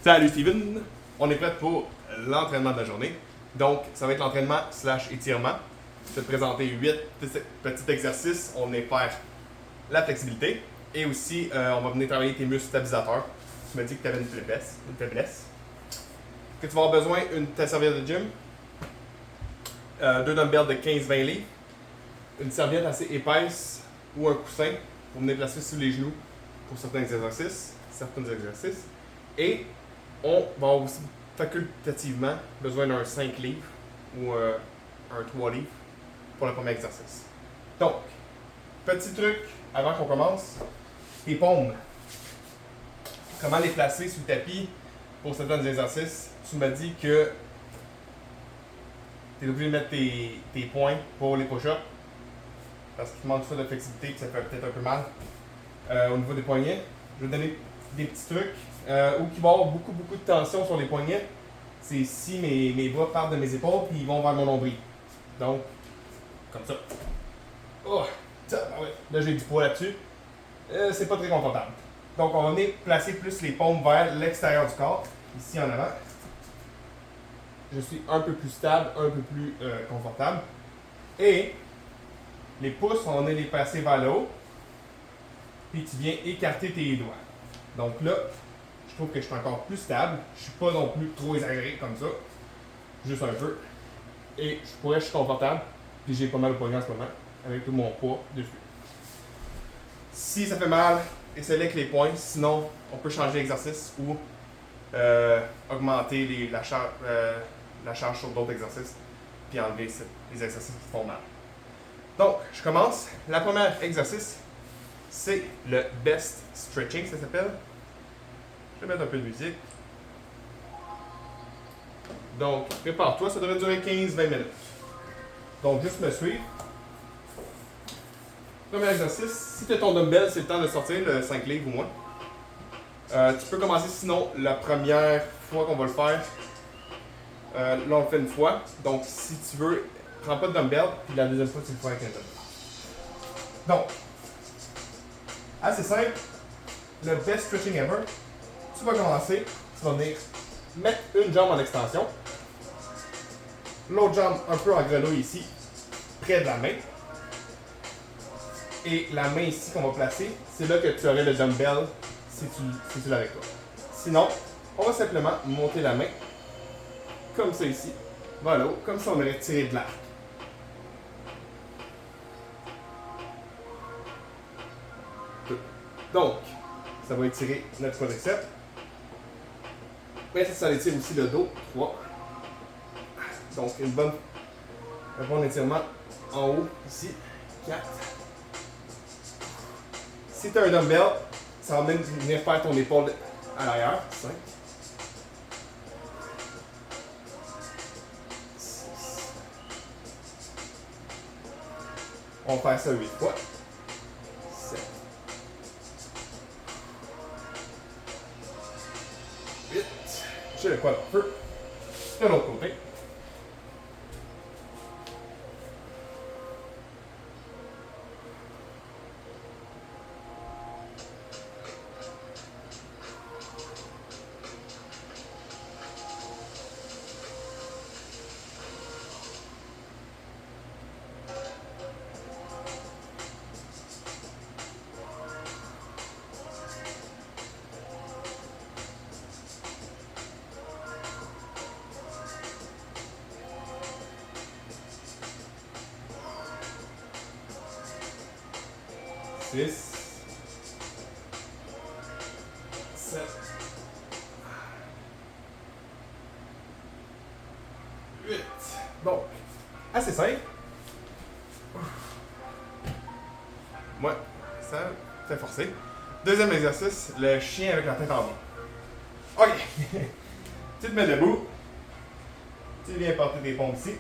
Salut Steven! On est prêt pour l'entraînement de la journée. Donc, ça va être l'entraînement / étirement. Je vais te présenter 8 petits exercices. On est faire la flexibilité et aussi on va venir travailler tes muscles stabilisateurs. Tu m'as dit que tu avais une faiblesse. Que tu vas avoir besoin ta serviette de gym, 2 dumbbells de 15-20 livres, une serviette assez épaisse ou un coussin pour venir placer sous les genoux pour certains exercices. Et on va avoir aussi facultativement besoin d'un 5 livres ou un 3 livres pour le premier exercice. Donc, petit truc avant qu'on commence, tes paumes. Comment les placer sous le tapis pour certains exercices? Tu m'as dit que tu es obligé de mettre tes poings pour les push-ups parce qu'il manque ça de flexibilité et que ça fait peut-être un peu mal au niveau des poignets. Je vais te donner des petits trucs où il va y avoir beaucoup de tension sur les poignets. C'est si mes bras partent de mes épaules puis ils vont vers mon nombril. Donc, comme ça. Oh, ouais. Là, j'ai du poids là-dessus. C'est pas très confortable. Donc, on va venir placer plus les paumes vers l'extérieur du corps, ici en avant. Je suis un peu plus stable, un peu plus confortable. Et les pouces, on va les placer vers le haut. Puis tu viens écarter tes doigts. Donc là, je trouve que je suis encore plus stable. Je suis pas non plus trop exagéré comme ça. Juste un peu. Et je suis confortable. Puis j'ai pas mal au poignet en ce moment. Avec tout mon poids dessus. Si ça fait mal, essayez avec les poings. Sinon, on peut changer d'exercice ou augmenter la charge sur d'autres exercices. Puis enlever les exercices qui font mal. Donc, je commence. Le premier exercice, c'est le best stretching, ça s'appelle. Je vais mettre un peu de musique. Donc, prépare-toi, ça devrait durer 15-20 minutes. Donc, juste me suivre. Premier exercice, si tu as ton dumbbell, c'est le temps de sortir le 5 livres ou moins. Tu peux commencer sinon la première fois qu'on va le faire. Là, on le fait une fois. Donc, si tu veux, prends pas de dumbbell, puis la deuxième fois, tu le fais avec un dumbbell. Donc, assez simple, le best stretching ever. Tu vas commencer, tu vas venir mettre une jambe en extension, l'autre jambe un peu en grenouille ici, près de la main. Et la main ici qu'on va placer, c'est là que tu aurais le dumbbell si tu l'as avec toi. Sinon, on va simplement monter la main, comme ça ici, vers le haut, comme ça on aurait tiré de l'arc. Donc, ça va étirer notre quadriceps. Mais ça étire aussi le dos. 3. Donc, un bon étirement en haut, ici. 4. Si tu as un dumbbell, ça va même venir faire ton épaule à l'arrière. 5. 6. On va faire ça 8 fois. 7. 8. J'ai le quad en feu. De l'autre côté. Six, 7, 8. Donc, assez simple. Ouais, ça fait forcer. Deuxième exercice, le chien avec la tête en bas. Ok. Tu te mets debout. Tu viens porter tes pompes ici.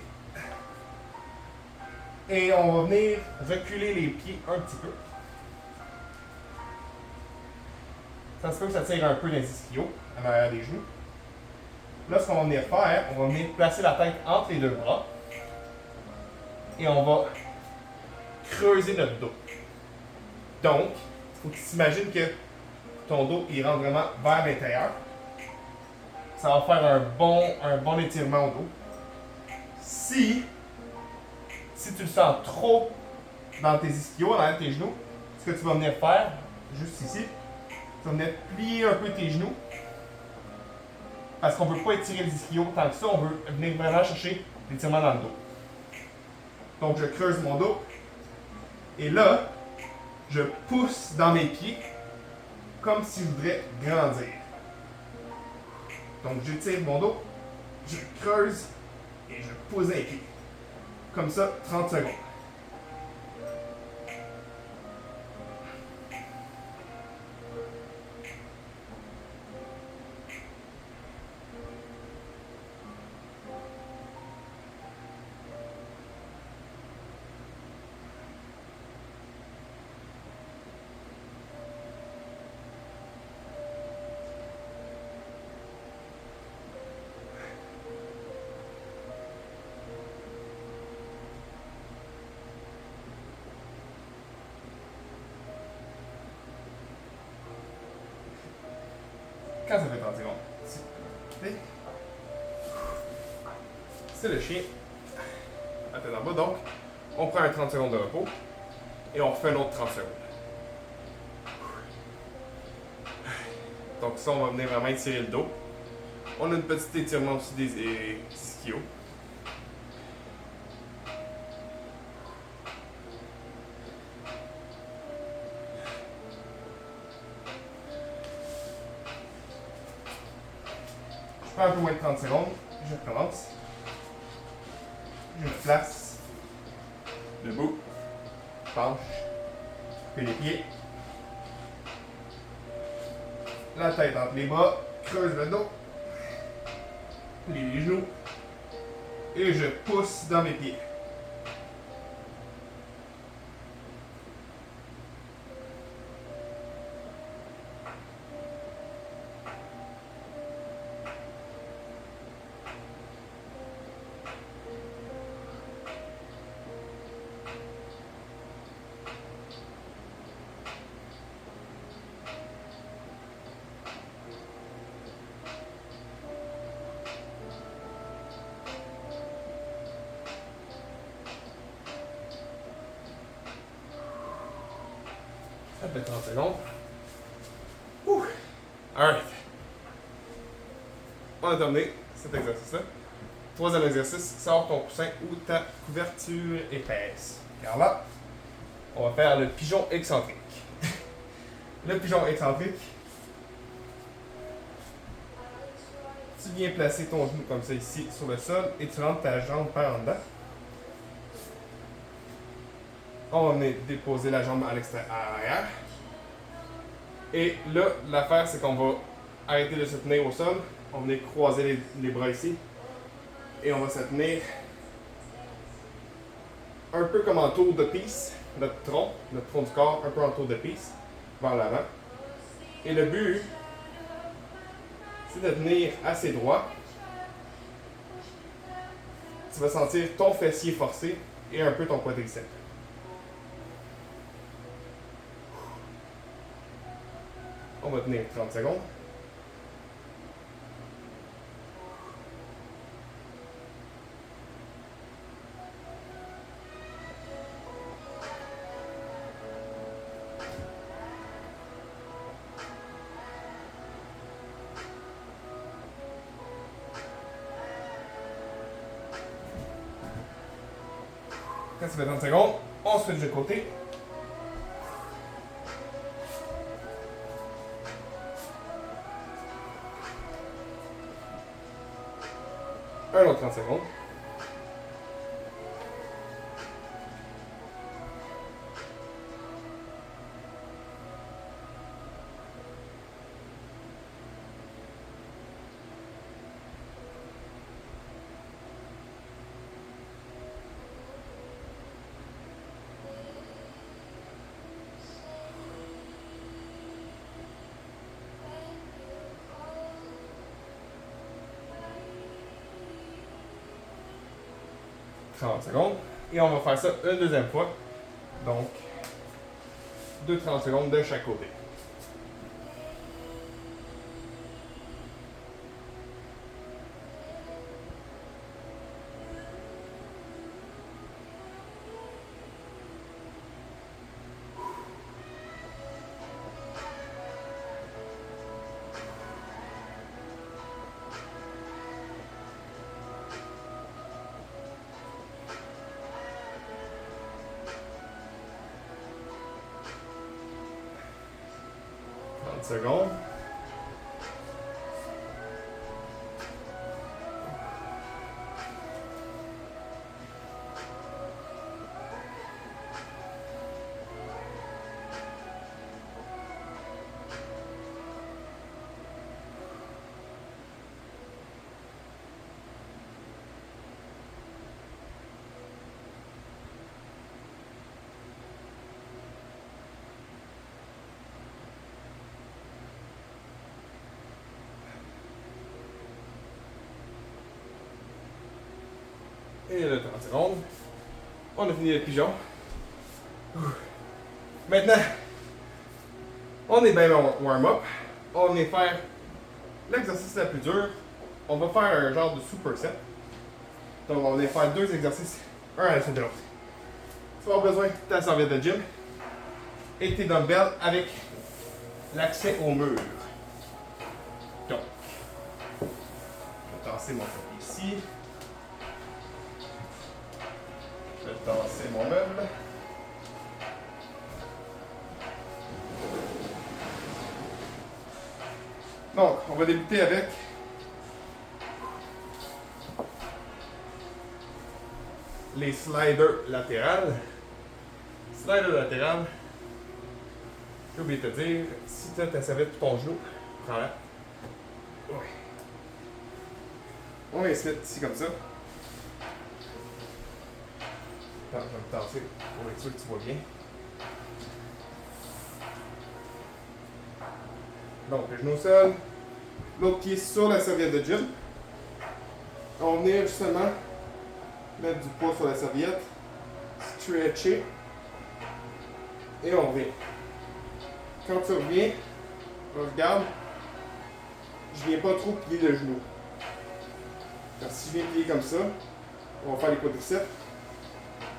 Et on va venir reculer les pieds un petit peu. Ça se peut que ça tire un peu dans les ischios, en arrière des genoux. Là, ce qu'on va venir faire, on va venir placer la tête entre les deux bras. Et on va creuser notre dos. Donc, il faut que tu t'imagines que ton dos il rentre vraiment vers l'intérieur. ça va faire un bon étirement au dos. Si tu le sens trop dans tes ischios, dans tes genoux, ce que tu vas venir faire, juste ici, tu vas venir plier un peu tes genoux. Parce qu'on ne veut pas étirer les ischios tant que ça, on veut venir vraiment chercher l'étirement dans le dos. Donc je creuse mon dos. Et là, je pousse dans mes pieds comme si je voudrais grandir. Donc j'étire mon dos, je creuse et je pousse dans les pieds. Comme ça, 30 secondes. Quand ça fait 30 secondes, c'est le chien à tête en bas. Donc, on prend un 30 secondes de repos et on refait un autre 30 secondes. Donc ça, on va venir vraiment étirer le dos. On a une petite étirement aussi des ischios. Je prends un peu moins de 30 secondes, je recommence. Je me place, debout, penche, puis les pieds. La tête entre les bras, creuse le dos, les genoux, et je pousse dans mes pieds. Ça fait 30 secondes. Ouh. Alright. On a terminé cet exercice-là. Troisième exercice, sors ton coussin ou ta couverture épaisse. Car là, on va faire le pigeon excentrique. Le pigeon excentrique, tu viens placer ton genou comme ça ici sur le sol et tu rentres ta jambe par en dedans. On va venir déposer la jambe à l'extérieur, à l'arrière. Et là, l'affaire, c'est qu'on va arrêter de se tenir au sol. On va venir croiser les bras ici. Et on va se tenir un peu comme en tour de piste, notre tronc du corps, un peu en tour de piste, vers l'avant. Et le but, c'est de tenir assez droit. Tu vas sentir ton fessier forcé et un peu ton quadriceps. On va tenir 30 secondes. Quand ça fait 30 secondes, on se fait de côté. Un autre 30 secondes. Secondes. Et on va faire ça une deuxième fois. Donc, 2 30 secondes de chaque côté. 30 secondes. Et le 30 secondes. On a fini le pigeon. Maintenant, on est bien warm-up. On est faire l'exercice le plus dur. On va faire un genre de superset. Donc, on va faire 2 exercices, un à la suite de l'autre. Tu vas avoir besoin de ta serviette de gym et tes dumbbells avec l'accès au mur. Donc, je vais tasser mon papier ici. Je vais tasser mon meuble. Donc, on va débuter avec les sliders latérales. Slider latéral, j'ai oublié de te dire, si tu as ta serviette pour ton genou, prends-la. Ouais. On va se mettre ici comme ça. Attends, je vais me tasser pour être sûr que tu vois bien. Donc, le genou au sol, l'autre pied sur la serviette de gym. On va venir justement mettre du poids sur la serviette, stretcher, et on revient. Quand tu reviens, regarde, je viens pas trop plier le genou. Alors, si je viens plier comme ça, on va faire les quadriceps.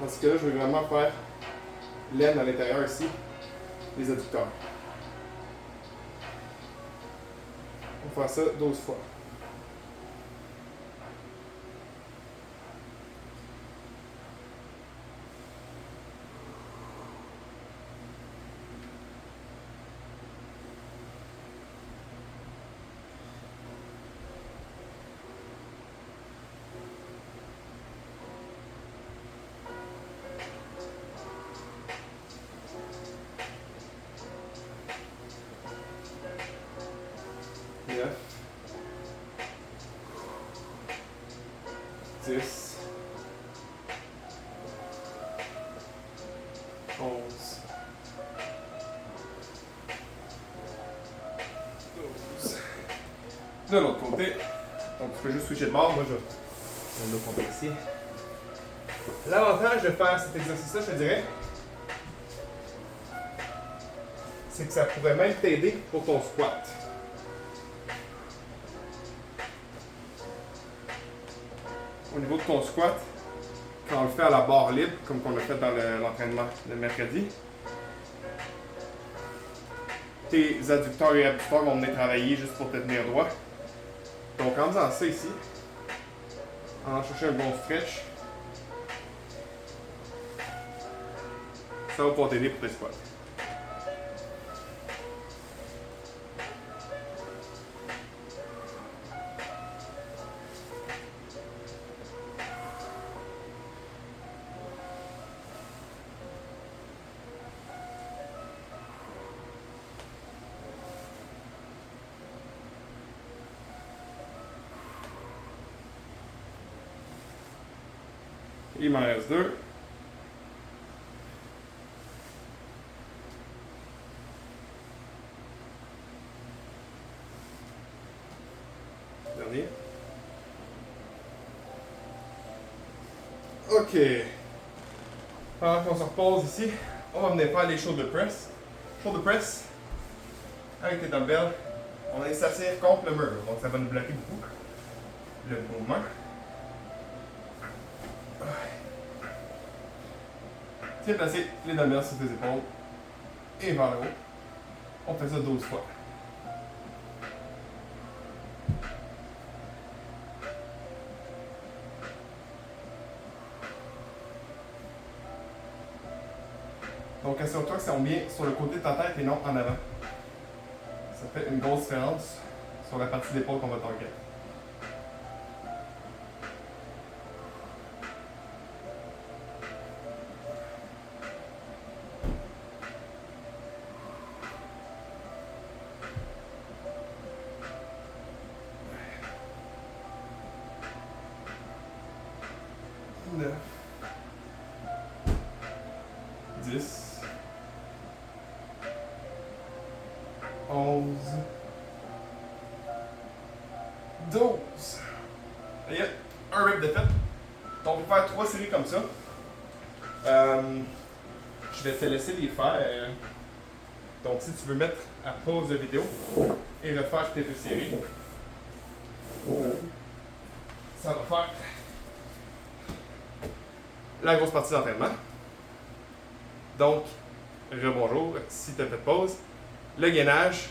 Parce que là, je vais vraiment faire l'aine à l'intérieur ici, les adducteurs. On va faire ça 12 fois. Neuf, 10, 11, 12. De l'autre côté, donc tu peux juste switcher de bord. Moi, je vais le côté ici. L'avantage de faire cet exercice-là, je te dirais, c'est que ça pourrait même t'aider pour ton squat. Au niveau de ton squat, quand on le fait à la barre libre, comme on a fait dans l'entraînement de mercredi, tes adducteurs et abducteurs vont venir travailler juste pour te tenir droit. Donc en faisant ça ici, en cherchant un bon stretch, ça va pouvoir t'aider pour tes squats. Il m'en reste 2. Dernier. OK. Pendant qu'on se repose ici, on va venir faire les shoulder press. Shoulder press, avec tes dumbbells, on va s'asseoir contre le mur. Donc ça va nous bloquer beaucoup le mouvement. Tu viens placer les dumbbells sur tes épaules et vers le haut. On fait ça 12 fois. Donc assure-toi que ça tombe bien sur le côté de ta tête et non en avant. fait une grosse différence sur la partie d'épaule qu'on va target. Neuf. 10. 11. 12. Et un rep de fait. Donc, on peut faire 3 séries comme ça. Je vais te laisser les faire. Donc, si tu veux mettre à pause de vidéo et refaire tes 2 séries, ça va faire la grosse partie d'entraînement. Donc, rebonjour, si tu as fait pause. Le gainage,